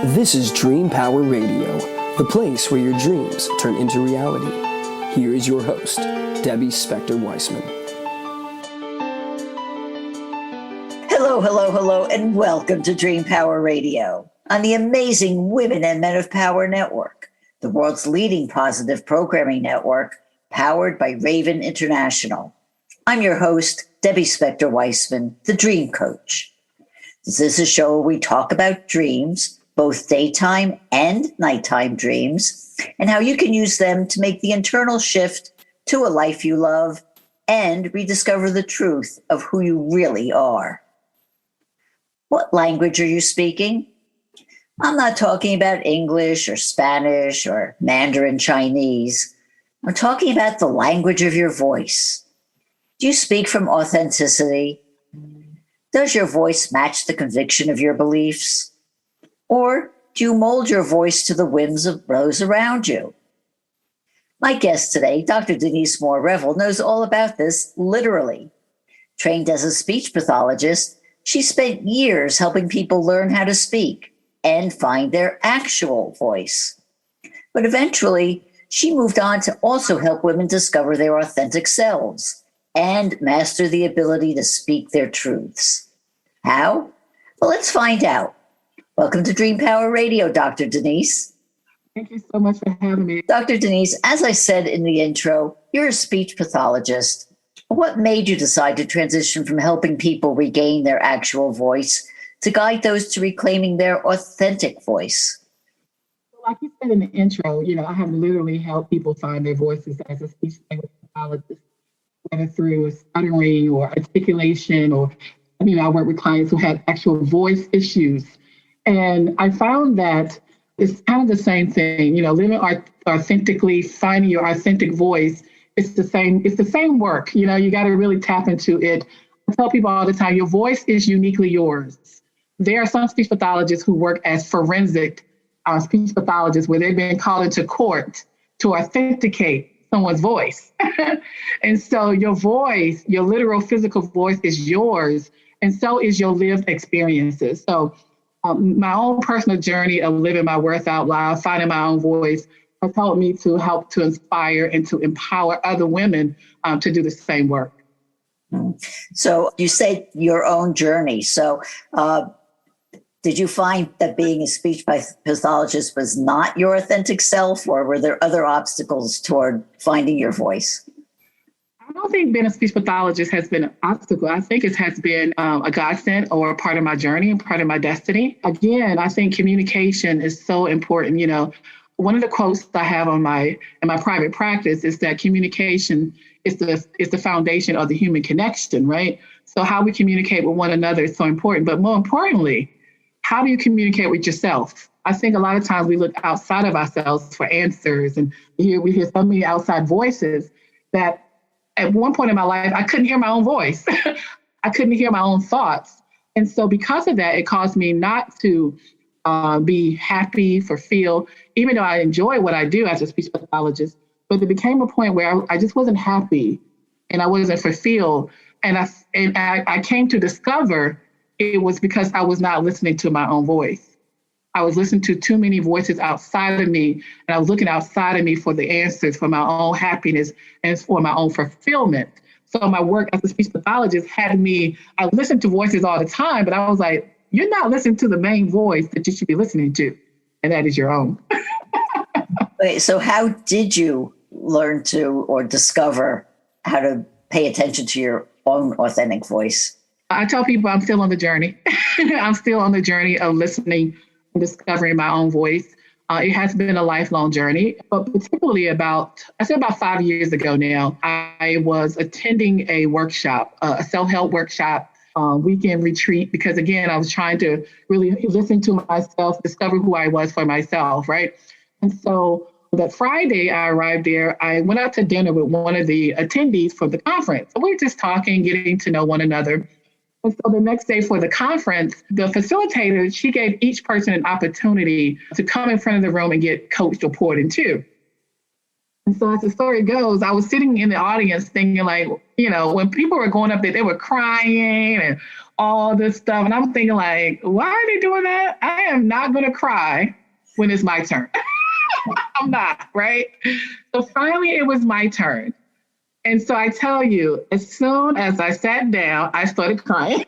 This is Dream Power Radio, the place where your dreams turn into reality. Here is your host, Debbie Spector-Weissman. Hello, and welcome to Dream Power Radio on the amazing Women and Men of Power Network, the world's leading positive programming network, powered by Raven International. I'm your host, Debbie Spector-Weissman, the Dream Coach. This is a show where we talk about dreams, both daytime and nighttime dreams, and how you can use them to make the internal shift to a life you love and rediscover the truth of who you really are. What language are you speaking? I'm not talking about English or Spanish or Mandarin Chinese. I'm talking about the language of your voice. Do you speak from authenticity? Does your voice match the conviction of your beliefs? Or do you mold your voice to the whims of those around you? My guest today, Dr. Denise Moore Revel, knows all about this literally. Trained as a speech pathologist, she spent years helping people learn how to speak and find their actual voice. But eventually, she moved on to also help women discover their authentic selves and master the ability to speak their truths. How? Well, let's find out. Welcome to Dream Power Radio, Dr. Denise. Thank you so much for having me. Dr. Denise, as I said in the intro, you're a speech pathologist. What made you decide to transition from helping people regain their actual voice to guide those to reclaiming their authentic voice? Like you said in the intro, I have literally helped people find their voices as a speech language pathologist, whether through stuttering or articulation, or, I work with clients who had actual voice issues. And I found that it's kind of the same thing, living authentically, finding your authentic voice. It's the same work. You got to really tap into it. I tell people all the time, your voice is uniquely yours. There are some speech pathologists who work as forensic speech pathologists where they've been called into court to authenticate someone's voice. And so your voice, your literal physical voice is yours, and so is your lived experiences. So my own personal journey of living my worth out loud, finding my own voice, has helped me to help to inspire and to empower other women to do the same work. So you say your own journey. So did you find that being a speech pathologist was not your authentic self, or were there other obstacles toward finding your voice? I don't think being a speech pathologist has been an obstacle. I think it has been a godsend or a part of my journey and part of my destiny. Again, I think communication is so important. One of the quotes I have in my private practice is that communication is the foundation of the human connection, right? So how we communicate with one another is so important. But more importantly, how do you communicate with yourself? I think a lot of times we look outside of ourselves for answers, and we hear so many outside voices that at one point in my life, I couldn't hear my own voice. I couldn't hear my own thoughts. And so because of that, it caused me not to be happy, fulfilled, even though I enjoy what I do as a speech pathologist. But there became a point where I just wasn't happy and I wasn't fulfilled. And I came to discover it was because I was not listening to my own voice. I was listening to too many voices outside of me, and I was looking outside of me for the answers, for my own happiness and for my own fulfillment. So my work as a speech pathologist I listened to voices all the time, but I was like, you're not listening to the main voice that you should be listening to, and that is your own. Okay, so how did you learn to or discover how to pay attention to your own authentic voice? I tell people I'm still on the journey. I'm still on the journey of listening and discovering my own voice. It has been a lifelong journey, but particularly about 5 years ago now, I was attending a workshop, a self-help workshop, weekend retreat, because again, I was trying to really listen to myself, discover who I was for myself, right? And so that Friday I arrived there, I went out to dinner with one of the attendees from the conference. So we were just talking, getting to know one another. And so the next day for the conference, the facilitator, she gave each person an opportunity to come in front of the room and get coached or poured into. And so as the story goes, I was sitting in the audience thinking when people were going up there, they were crying and all this stuff. And I'm thinking like, why are they doing that? I am not going to cry when it's my turn. I'm not, right? So finally it was my turn. And so I tell you, as soon as I sat down, I started crying.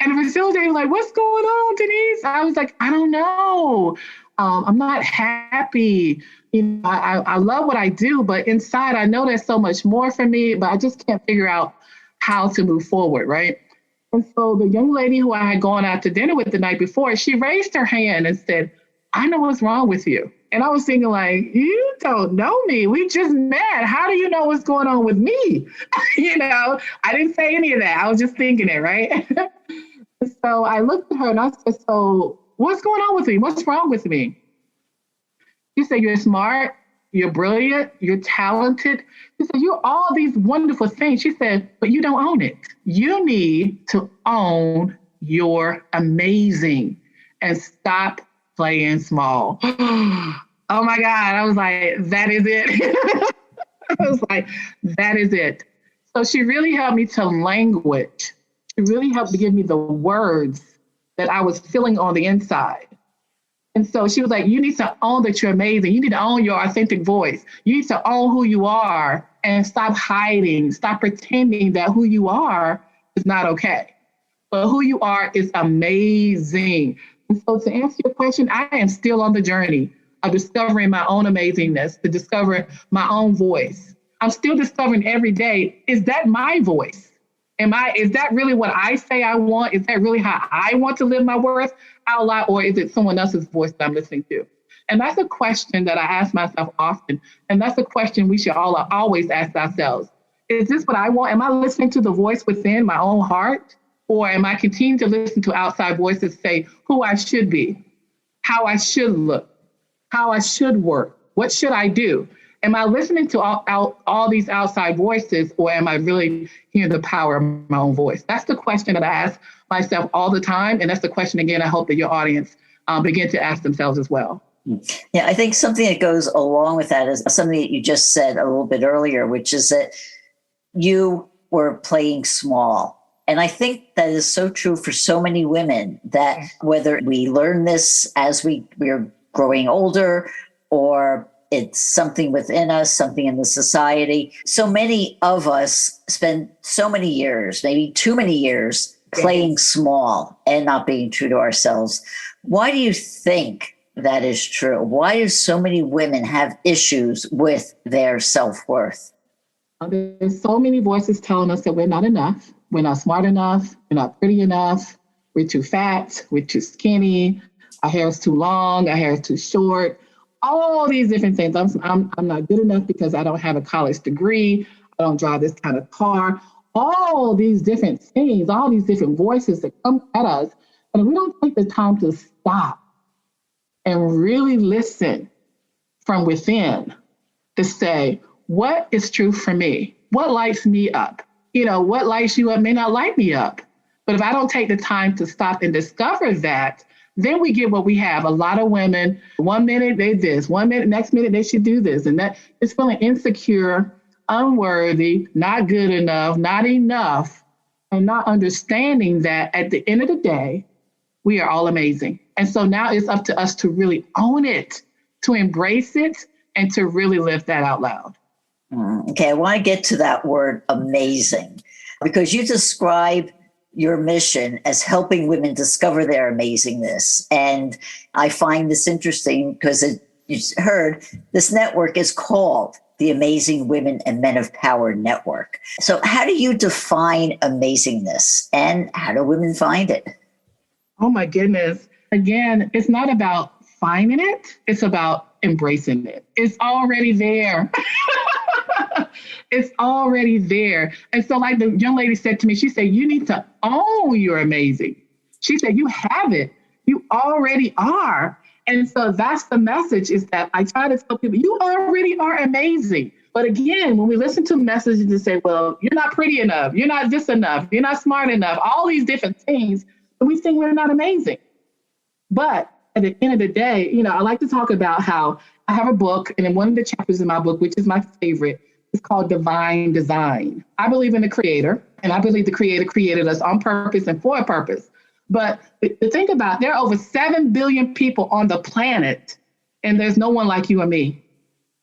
And the facilitator was like, what's going on, Denise? I was like, I don't know. I'm not happy. You know, I love what I do, but inside I know there's so much more for me, but I just can't figure out how to move forward, right? And so the young lady who I had gone out to dinner with the night before, she raised her hand and said, I know what's wrong with you. And I was thinking like, you don't know me. We just met. How do you know what's going on with me? You know, I didn't say any of that. I was just thinking it, right? So I looked at her and I said, so what's going on with me? What's wrong with me? She said, you're smart, you're brilliant, you're talented. She said, you're all these wonderful things. She said, but you don't own it. You need to own your amazing and stop playing small. Oh my God. I was like, that is it. I was like, that is it. So she really helped me to language. She really helped to give me the words that I was feeling on the inside. And so she was like, you need to own that you're amazing. You need to own your authentic voice. You need to own who you are and stop hiding, stop pretending that who you are is not okay. But who you are is amazing. And so to answer your question, I am still on the journey of discovering my own amazingness, to discover my own voice. I'm still discovering every day, is that my voice? Is that really what I say I want? Is that really how I want to live my worth out loud? Or is it someone else's voice that I'm listening to? And that's a question that I ask myself often. And that's a question we should all always ask ourselves. Is this what I want? Am I listening to the voice within my own heart? Or am I continuing to listen to outside voices say who I should be, how I should look, how I should work? What should I do? Am I listening to all these outside voices, or am I really hearing the power of my own voice? That's the question that I ask myself all the time. And that's the question, again, I hope that your audience begin to ask themselves as well. Yeah, I think something that goes along with that is something that you just said a little bit earlier, which is that you were playing small. And I think that is so true for so many women, that whether we learn this as we're growing older, or it's something within us, something in the society. So many of us spend so many years, maybe too many years, playing small and not being true to ourselves. Why do you think that is true? Why do so many women have issues with their self-worth? There's so many voices telling us that we're not enough. We're not smart enough. We're not pretty enough. We're too fat. We're too skinny. Our hair is too long. Our hair is too short. All these different things. I'm not good enough because I don't have a college degree. I don't drive this kind of car. All these different things, all these different voices that come at us. And if we don't take the time to stop and really listen from within to say, what is true for me? What lights me up? You know, what lights you up may not light me up. But if I don't take the time to stop and discover that, then we get what we have. A lot of women, 1 minute they this, 1 minute, next minute they should do this. And that is feeling insecure, unworthy, not good enough, not enough, and not understanding that at the end of the day, we are all amazing. And so now it's up to us to really own it, to embrace it, and to really live that out loud. Okay, I want to get to that word amazing, because you describe your mission as helping women discover their amazingness. And I find this interesting because you heard this network is called the Amazing Women and Men of Power Network. So how do you define amazingness, and how do women find it? Oh my goodness. Again, it's not about finding it. It's about embracing it. It's already there. It's already there. And so like the young lady said to me, she said, you need to own your amazing. She said, you have it. You already are. And so that's the message, is that I try to tell people, you already are amazing. But again, when we listen to messages that say, well, you're not pretty enough, you're not this enough, you're not smart enough, all these different things, we think we're not amazing. But at the end of the day, you know, I like to talk about how I have a book, and in one of the chapters in my book, which is my favorite, It's called divine design. I believe in the creator, and I believe the creator created us on purpose and for a purpose. But to think about, there are over 7 billion people on the planet, and there's no one like you and me.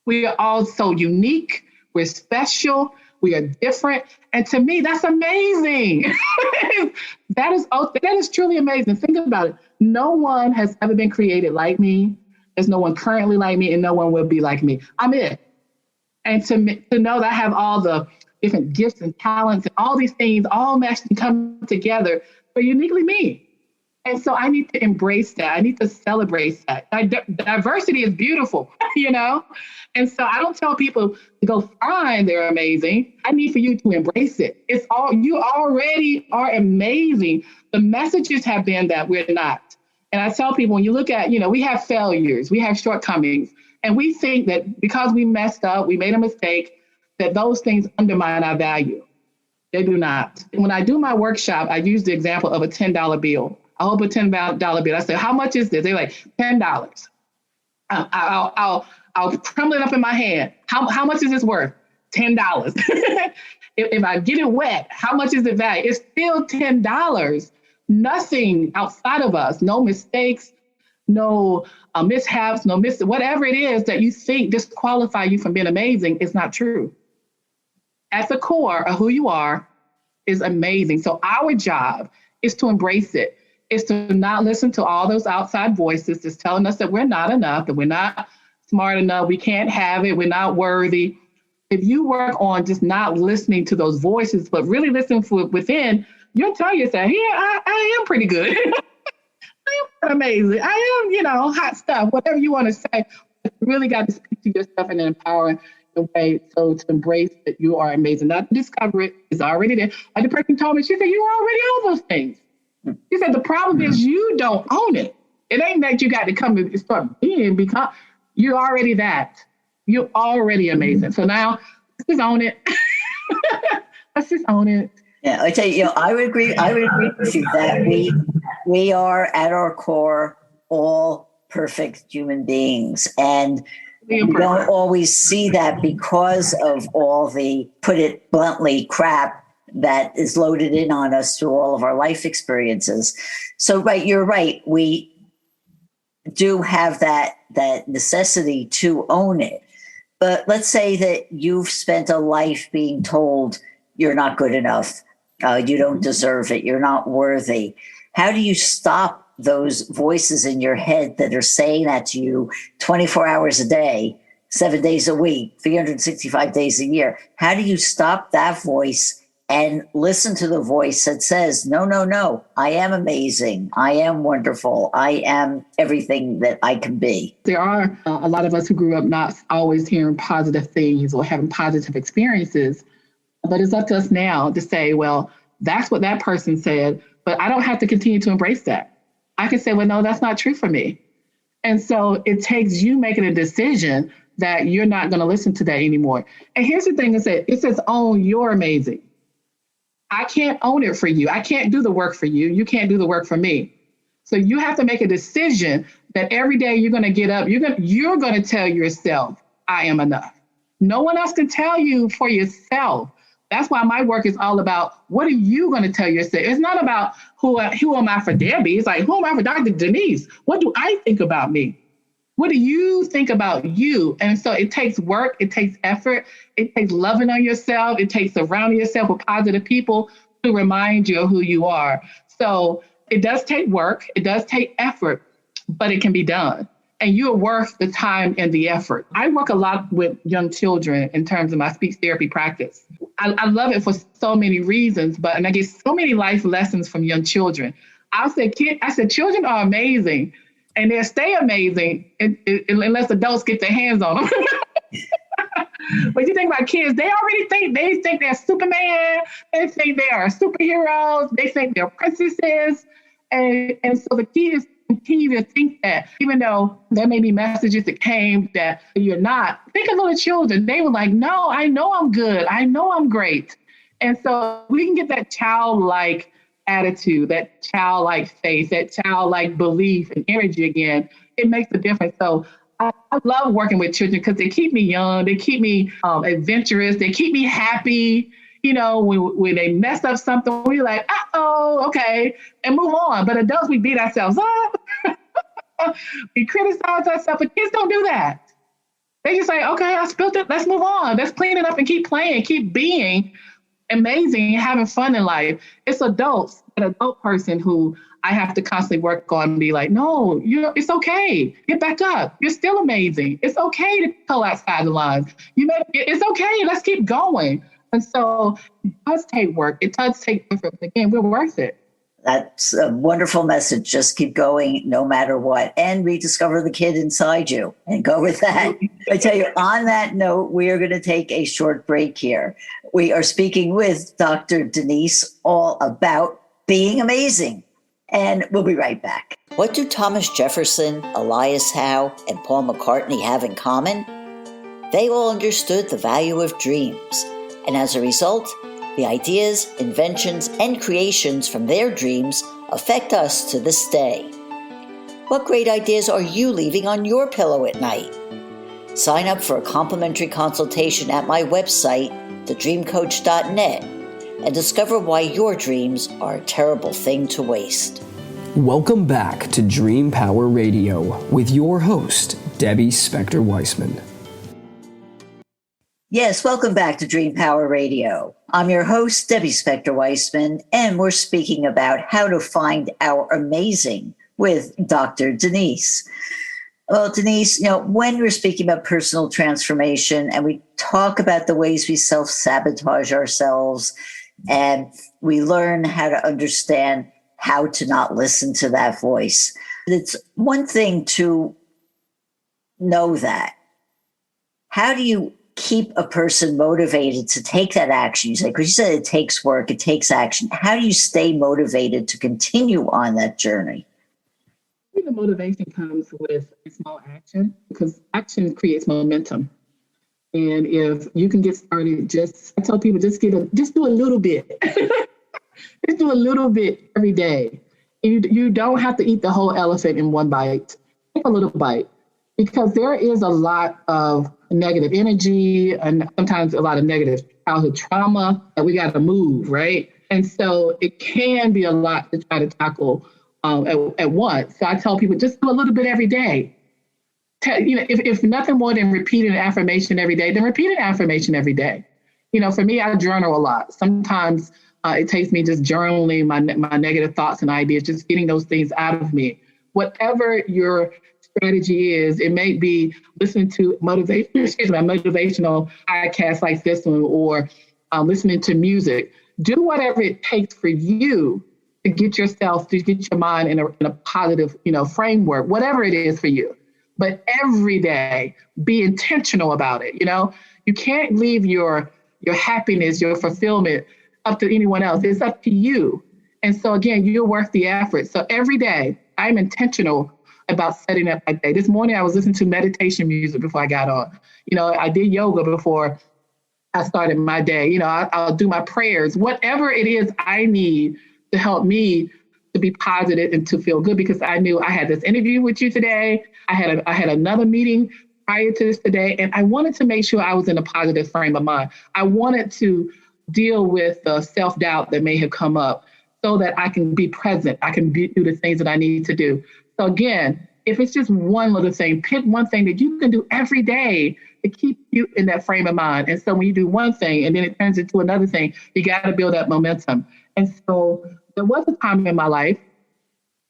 We are all so unique. We're special. We are different. And to me, that's amazing. That is truly amazing. Think about it. No one has ever been created like me. There's no one currently like me, and no one will be like me. I'm it. And to know that I have all the different gifts and talents and all these things all meshed and come together for uniquely me. And so I need to embrace that. I need to celebrate that. Diversity is beautiful, you know? And so I don't tell people to go find they're amazing. I need for you to embrace it. You already are amazing. The messages have been that we're not. And I tell people, when you look at, we have failures, we have shortcomings, and we think that because we messed up, we made a mistake, that those things undermine our value. They do not. When I do my workshop, I use the example of a $10 bill. I hold a $10 bill. I say, how much is this? They're like, $10. I'll crumble it up in my hand. How much is this worth? $10. If I get it wet, how much is it value? It's still $10. Nothing outside of us, no mistakes, no mishaps, whatever it is that you think disqualify you from being amazing is not true. At the core of who you are is amazing. So our job is to embrace it. Is to not listen to all those outside voices that's telling us that we're not enough, that we're not smart enough, we can't have it, we're not worthy. If you work on just not listening to those voices, but really listen for within, you'll tell yourself, I am pretty good. I am amazing. I am, hot stuff, whatever you want to say. But you really got to speak to yourself in an empowering way. So to embrace that you are amazing, not to discover it, it's already there. Like the person told me, she said, you already own those things. She said, the problem is you don't own it. It ain't that you got to come and start being, because you're already that. You're already amazing. So now, let's just own it. Let's just own it. Yeah, I tell you, I would agree with you that we are at our core all perfect human beings. And we don't always see that because of all the, put it bluntly, crap that is loaded in on us through all of our life experiences. So, right, you're right. We do have that necessity to own it. But let's say that you've spent a life being told you're not good enough, you don't deserve it, you're not worthy. How do you stop those voices in your head that are saying that to you 24 hours a day, 7 days a week, 365 days a year? How do you stop that voice and listen to the voice that says, no, I am amazing. I am wonderful. I am everything that I can be. There are a lot of us who grew up not always hearing positive things or having positive experiences, but it's up to us now to say, well, that's what that person said, but I don't have to continue to embrace that. I can say, well, no, that's not true for me. And so it takes you making a decision that you're not going to listen to that anymore. And here's the thing, it says, own your amazing. I can't own it for you. I can't do the work for you. You can't do the work for me. So you have to make a decision that every day you're going to get up, you're going to tell yourself, I am enough. No one else can tell you for yourself. That's why my work is all about, what are you going to tell yourself? It's not about who am I for Debbie. It's like, who am I for Dr. Denise? What do I think about me? What do you think about you? And so it takes work, it takes effort, it takes loving on yourself, it takes surrounding yourself with positive people to remind you of who you are. So it does take work, it does take effort, but it can be done. And you're worth the time and the effort. I work a lot with young children in terms of my speech therapy practice. I love it for so many reasons, and I get so many life lessons from young children. I said, children are amazing. And they'll stay amazing unless adults get their hands on them. But you think about kids, they think they're Superman. They think they are superheroes. They think they're princesses. And so the key is continue to think that, even though there may be messages that came that you're not. Think of little children. They were like, no, I know I'm good. I know I'm great. And so we can get that childlike attitude, that childlike faith, that childlike belief and energy again. It makes a difference. So I love working with children because they keep me young, they keep me adventurous, they keep me happy. When they mess up something, we're like, okay, and move on. But adults, we beat ourselves up. We criticize ourselves, but kids don't do that. They just say, okay, I spilled it. Let's move on. Let's clean it up and keep playing, keep being amazing, having fun in life. It's adults, an adult person who I have to constantly work on and be like, no, it's okay. Get back up. You're still amazing. It's okay to go outside the lines. It's okay. Let's keep going. And so it does take work. It does take effort. But again, we're worth it. That's a wonderful message. Just keep going no matter what, and rediscover the kid inside you and go with that. I tell you, on that note, we are going to take a short break here. We are speaking with Dr. Denise all about being amazing, and we'll be right back. What do Thomas Jefferson, Elias Howe, and Paul McCartney have in common? They all understood the value of dreams, and as a result, the ideas, inventions, and creations from their dreams affect us to this day. What great ideas are you leaving on your pillow at night? Sign up for a complimentary consultation at my website, thedreamcoach.net, and discover why your dreams are a terrible thing to waste. Welcome back to Dream Power Radio with your host, Debbie Spector-Weissman. Yes, welcome back to Dream Power Radio. I'm your host, Debbie Spector-Weissman, and we're speaking about how to find our amazing with Dr. Denise. Well, Denise, when we're speaking about personal transformation and we talk about the ways we self-sabotage ourselves and we learn how to understand how to not listen to that voice, it's one thing to know that. How do you keep a person motivated to take that action? You say, because you said it takes work, it takes action. How do you stay motivated to continue on that journey? I think the motivation comes with a small action, because action creates momentum. And if you can get started, I tell people, just do a little bit. Just do a little bit every day. You don't have to eat the whole elephant in one bite. Take a little bite, because there is a lot of negative energy and sometimes a lot of negative childhood trauma that we got to move, right? And so it can be a lot to try to tackle at once. So I tell people, just do a little bit every day. If nothing more than repeating an affirmation every day, then repeat an affirmation every day. For me, I journal a lot. Sometimes it takes me just journaling my negative thoughts and ideas, just getting those things out of me. Whatever your strategy is, it may be listening to motivational podcasts like this one, or listening to music. Do whatever it takes for you to get your mind in a positive, framework, whatever it is for you. But every day, be intentional about it. You can't leave your happiness, your fulfillment up to anyone else. It's up to you. And so again, you're worth the effort. So every day, I'm intentional about setting up my day. This morning, I was listening to meditation music before I got on. I did yoga before I started my day. I'll do my prayers, whatever it is I need to help me to be positive and to feel good, because I knew I had this interview with you today. I had another meeting prior to this today, and I wanted to make sure I was in a positive frame of mind. I wanted to deal with the self-doubt that may have come up so that I can be present. I can do the things that I need to do. So again, if it's just one little thing, pick one thing that you can do every day to keep you in that frame of mind. And so when you do one thing and then it turns into another thing, you got to build that momentum. And so there was a time in my life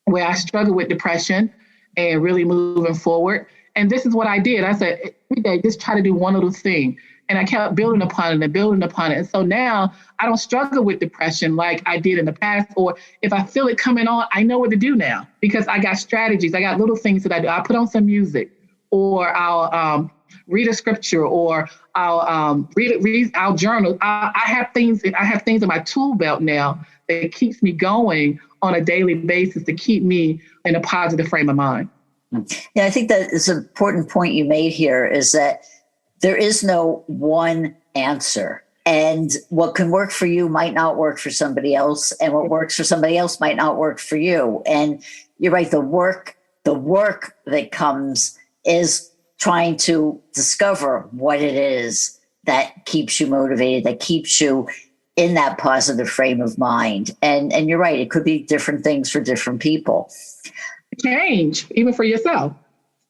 where I struggled with depression and really moving forward. And this is what I did. I said, every day, just try to do one little thing. And I kept building upon it and building upon it. And so now I don't struggle with depression like I did in the past. Or if I feel it coming on, I know what to do now, because I got strategies. I got little things that I do. I put on some music, or I'll read a scripture, or I'll read our journal. I have things in my tool belt now that keeps me going on a daily basis to keep me in a positive frame of mind. Yeah, I think that is an important point you made here, is that there is no one answer. And what can work for you might not work for somebody else. And what works for somebody else might not work for you. And you're right, the work that comes is trying to discover what it is that keeps you motivated, that keeps you in that positive frame of mind. And you're right, it could be different things for different people. Change, even for yourself.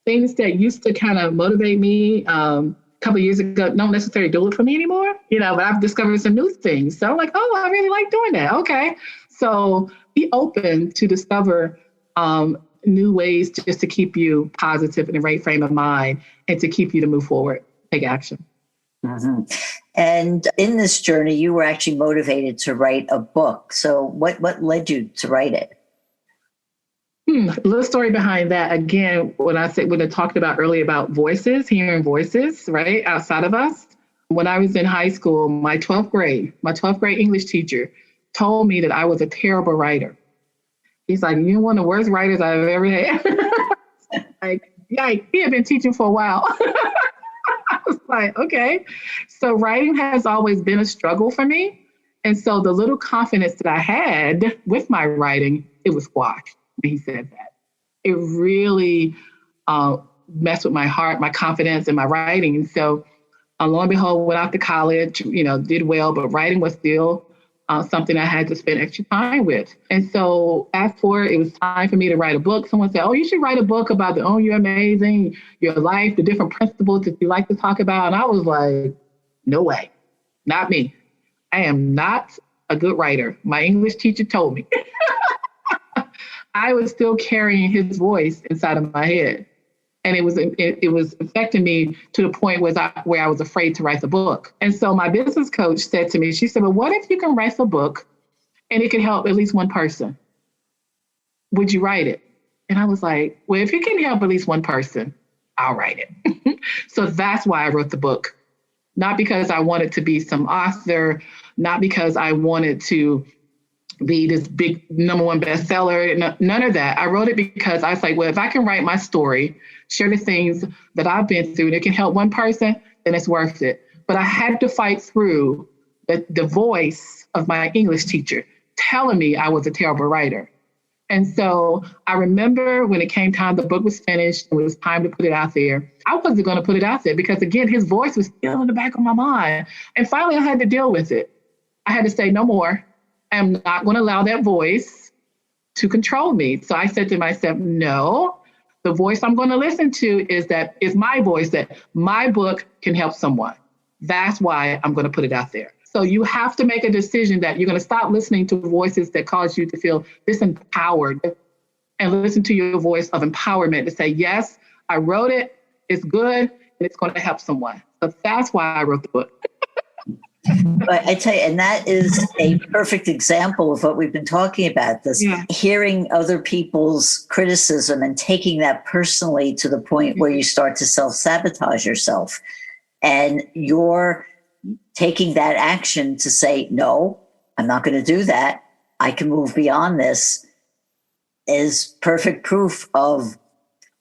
Things that used to kind of motivate me a couple of years ago don't necessarily do it for me anymore, but I've discovered some new things. So I'm like, oh, I really like doing that. Okay. So be open to discover new ways just to keep you positive in the right frame of mind and to keep you to move forward, take action. Mm-hmm. And in this journey, you were actually motivated to write a book. So what led you to write it? A little story behind that. Again, when I talked about earlier about voices, hearing voices, right, outside of us. When I was in high school, my 12th grade English teacher told me that I was a terrible writer. He's like, you're one of the worst writers I've ever had. Like, yikes, he had been teaching for a while. I was like, okay. So writing has always been a struggle for me. And so the little confidence that I had with my writing, it was squashed when he said that. It really messed with my heart, my confidence in my writing. And so lo and behold, went out to college, did well, but writing was still something I had to spend extra time with. And so fast forward, it was time for me to write a book. Someone said, oh, you should write a book about you're amazing, your life, the different principles that you like to talk about. And I was like, no way, not me. I am not a good writer. My English teacher told me. I was still carrying his voice inside of my head. And it was affecting me to the point where I was afraid to write the book. And so my business coach said to me, she said, well, what if you can write a book and it could help at least one person? Would you write it? And I was like, well, if it can help at least one person, I'll write it. So that's why I wrote the book. Not because I wanted to be some author, not because I wanted to be this big #1 bestseller, none of that. I wrote it because I was like, well, if I can write my story, share the things that I've been through, and it can help one person, then it's worth it. But I had to fight through the voice of my English teacher telling me I was a terrible writer. And so I remember when it came time, the book was finished, and it was time to put it out there. I wasn't going to put it out there because, again, his voice was still in the back of my mind. And finally, I had to deal with it. I had to say, no more. I'm not going to allow that voice to control me. So I said to myself, no, the voice I'm going to listen to is my voice, that my book can help someone. That's why I'm going to put it out there. So you have to make a decision that you're going to stop listening to voices that cause you to feel disempowered and listen to your voice of empowerment to say, yes, I wrote it, it's good, and it's going to help someone. So that's why I wrote the book. But I tell you, and that is a perfect example of what we've been talking about, this hearing other people's criticism and taking that personally to the point where you start to self-sabotage yourself. And you're taking that action to say, no, I'm not going to do that. I can move beyond this is perfect proof of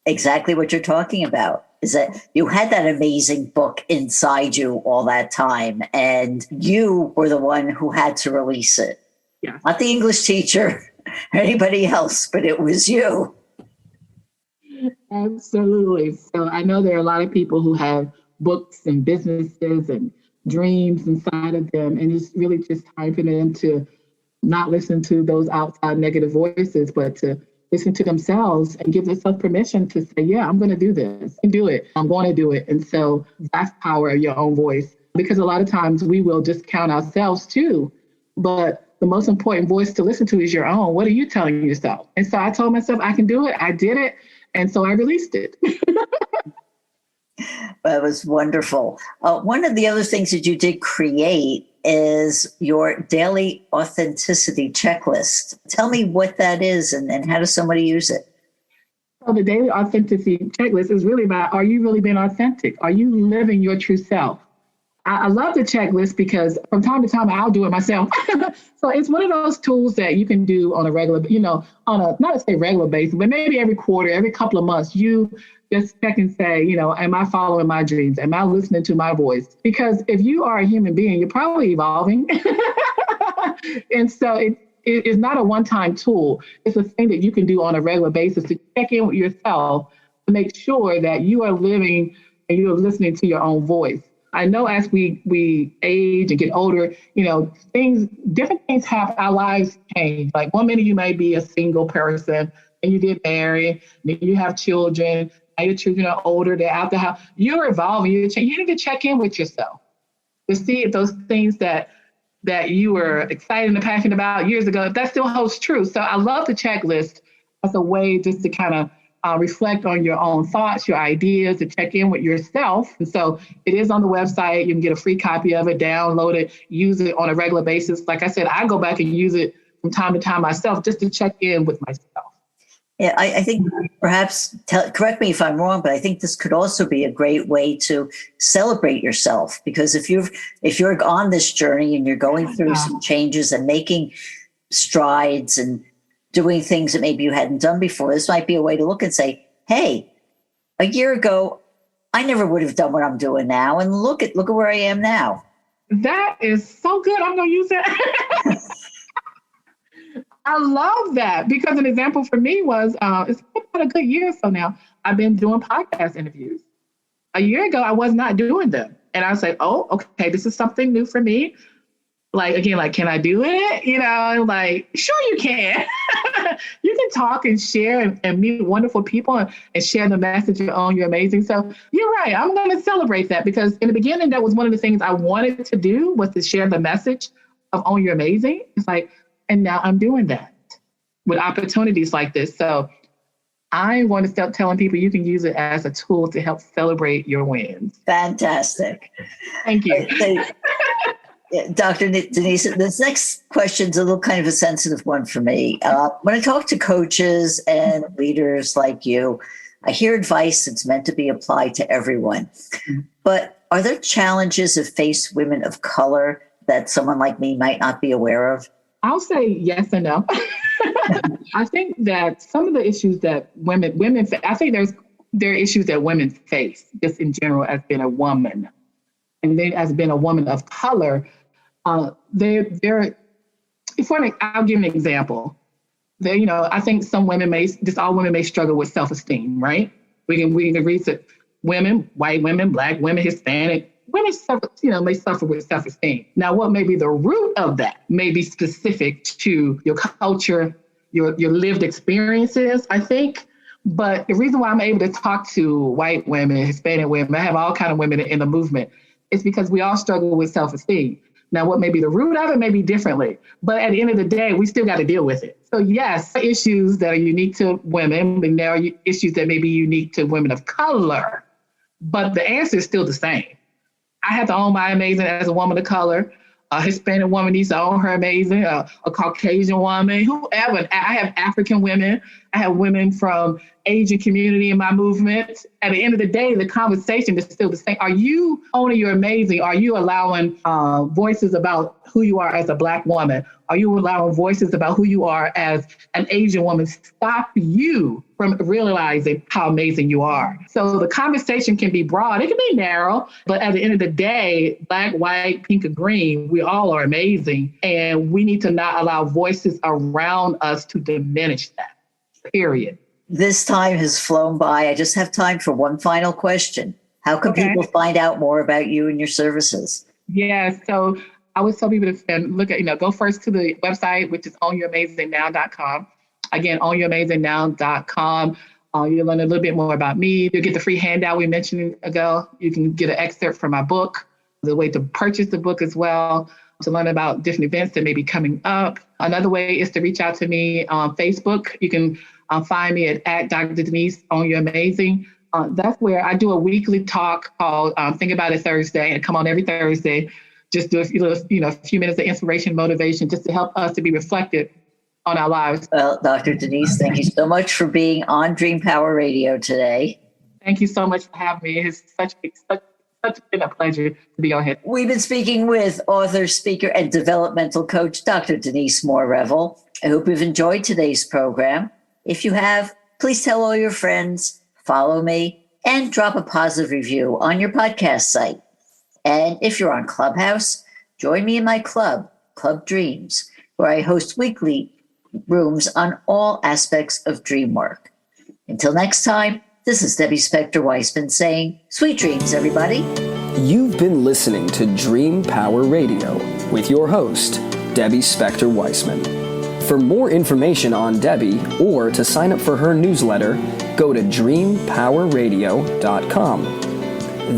exactly what you're talking about. Is that you had that amazing book inside you all that time, and you were the one who had to release it. Yeah. Not the English teacher or anybody else, but it was you. Absolutely. So I know there are a lot of people who have books and businesses and dreams inside of them, and it's really just time for them to not listen to those outside negative voices, but to listen to themselves and give themselves permission to say, yeah, I'm going to do this and do it. I'm going to do it. And so that's power of your own voice, because a lot of times we will discount ourselves too. But the most important voice to listen to is your own. What are you telling yourself? And so I told myself I can do it. I did it. And so I released it. That was wonderful. One of the other things that you did create is your daily authenticity checklist. Tell me what that is and how does somebody use it? So the daily authenticity checklist is really about, are you really being authentic? Are you living your true self? I love the checklist because from time to time, I'll do it myself. So it's one of those tools that you can do on a regular, not to say regular basis, but maybe every quarter, every couple of months, you just check and say, am I following my dreams? Am I listening to my voice? Because if you are a human being, you're probably evolving. And so it is not a one-time tool. It's a thing that you can do on a regular basis to check in with yourself to make sure that you are living and you are listening to your own voice. I know as we age and get older, different things have our lives change. Like one minute you may be a single person and you get married, then you have children, now your children are older, they're out the house. You're evolving, you need to check in with yourself to see if those things that you were excited and passionate about years ago, if that still holds true. So I love the checklist as a way just to kind of reflect on your own thoughts, your ideas, to check in with yourself. And so it is on the website. You can get a free copy of it, download it, use it on a regular basis. Like I said, I go back and use it from time to time myself just to check in with myself. Yeah, I think perhaps, correct me if I'm wrong, but I think this could also be a great way to celebrate yourself, because if you're on this journey and you're going through some changes and making strides and doing things that maybe you hadn't done before, this might be a way to look and say, hey, a year ago, I never would have done what I'm doing now. And look at where I am now. That is so good. I'm going to use that. I love that, because an example for me was, it's been about a good year or so now, I've been doing podcast interviews. A year ago, I was not doing them. And I was like, oh, okay, this is something new for me. Like, again, like, can I do it? Like, sure you can. You can talk and share and meet wonderful people and share the message of Own You're Amazing. So you're right. I'm going to celebrate that, because in the beginning, that was one of the things I wanted to do, was to share the message of Own You're Amazing. It's like, and now I'm doing that with opportunities like this. So I want to start telling people you can use it as a tool to help celebrate your wins. Fantastic. Thank you. Dr. Denise, this next question is a little kind of a sensitive one for me. When I talk to coaches and leaders like you, I hear advice that's meant to be applied to everyone. But are there challenges that face women of color that someone like me might not be aware of? I'll say yes and no. I think that some of the issues that women, I think there are issues that women face just in general as being a woman, and then as being a woman of color. I'll give an example. I think some women all women may struggle with self-esteem, right? We can read that women, white women, Black women, Hispanic women suffer, may suffer with self-esteem. Now, what may be the root of that may be specific to your culture, your lived experiences, I think. But the reason why I'm able to talk to white women, Hispanic women, I have all kinds of women in the movement, is because we all struggle with self-esteem. Now, what may be the root of it may be differently, but at the end of the day, we still got to deal with it. So yes, issues that are unique to women, and there are issues that may be unique to women of color, but the answer is still the same. I have to own my amazing as a woman of color. A Hispanic woman needs to own her amazing, a Caucasian woman, whoever. I have African women. I have women from Asian community in my movement. At the end of the day, the conversation is still the same. Are you owning your amazing? Are you allowing voices about who you are as a Black woman? Are you allowing voices about who you are as an Asian woman stop you from realizing how amazing you are? So the conversation can be broad. It can be narrow, but at the end of the day, Black, white, pink, and green, we all are amazing. And we need to not allow voices around us to diminish that, period. This time has flown by. I just have time for one final question. How can people find out more about you and your services? Yeah, so I would tell people to look at, go first to the website, which is ownyouramazingnnow.com. Again, ownyouramazingnnow.com. You'll learn a little bit more about me. You'll get the free handout we mentioned ago. You can get an excerpt from my book. There's a way to purchase the book as well, to learn about different events that may be coming up. Another way is to reach out to me on Facebook. You can find me at Dr. Denise Own You're Amazing. That's where I do a weekly talk called Think About It Thursday, and come on every Thursday. Just do a few minutes of inspiration, motivation, just to help us to be reflective on our lives. Well, Dr. Denise, thank you so much for being on Dream Power Radio today. Thank you so much for having me. It's such been a pleasure to be on here. We've been speaking with author, speaker, and developmental coach, Dr. Denise Moore Revel. I hope you've enjoyed today's program. If you have, please tell all your friends, follow me, and drop a positive review on your podcast site. And if you're on Clubhouse, join me in my club, Club Dreams, where I host weekly rooms on all aspects of dream work. Until next time, This is Debbie Spector Weissman saying, sweet dreams, everybody. You've been listening to Dream Power Radio with your host, Debbie Spector Weissman. For more information on Debbie or to sign up for her newsletter, go to dreampowerradio.com.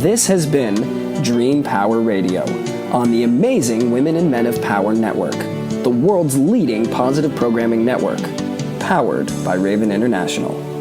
This has been Dream Power Radio on the amazing Women and Men of Power Network, the world's leading positive programming network, powered by Raven International.